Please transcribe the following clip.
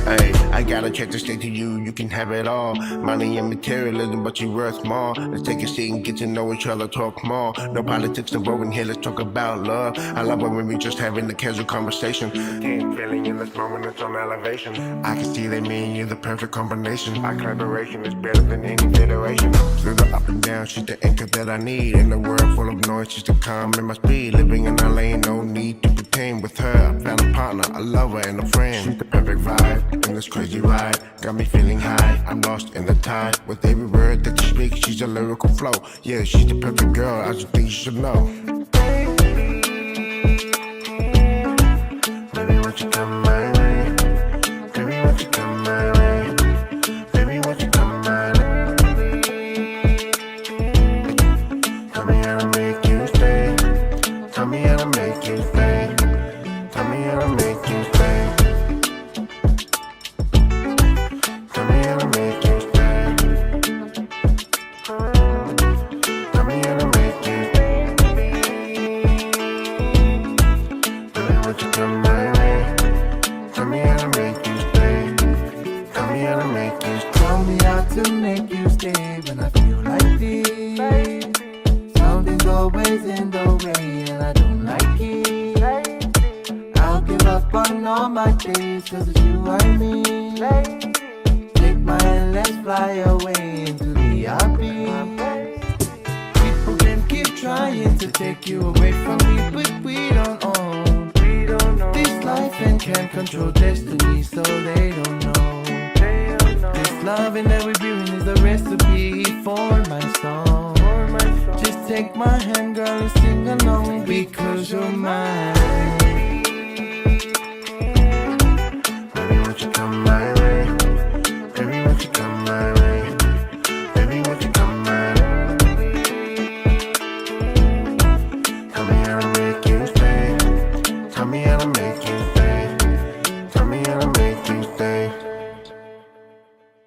Hey, I gotta check to stay to you, you can have it all. Money and materialism, but you worth more. Let's take a seat and get to know each other, talk more. No politics involved here, let's talk about love. I love it when we just having a casual conversation. Team feeling in this moment, it's on elevation. I can see that me and you the perfect combination. Our collaboration is better than any federation. Through the up and down, she's the anchor that I need. In a world full of noise, she's the calm in my speed. Living in our lane, no need to pretend with her. I found a partner, a lover, and a friend. She's the perfect vibe in this crazy ride. Got me feeling high, I'm lost in the tide. With every word that you speak, she's a lyrical flow. Yeah, she's the perfect girl, I just think you should know. Baby, won't you come my way? Baby, won't you come my way? Baby, won't you come my way? Tell me how to make you stay. Tell me how to make you stay. Tell me how to make you stay. Tell me how to make you stay. Tell me how to make you stay. Baby, won't you come my way? Tell me how to make you stay. Tell me how to make you stay. Tell me how to make you stay when I feel like this. Something's always in the way and I don't like it. I'll give up on all my days cause it's you I mean. Take my hand, let's fly away into the abyss. People can keep trying to take you away from me, but we don't own this life and can't control destiny, so they don't know. This loving that we're building is the recipe for my song. Just take my hand, girl, and sing along because you're mine. Baby, won't you come my way? Baby, won't you come my way? Baby, won't you come my way? Tell me how to make you stay. Tell me how to make you stay.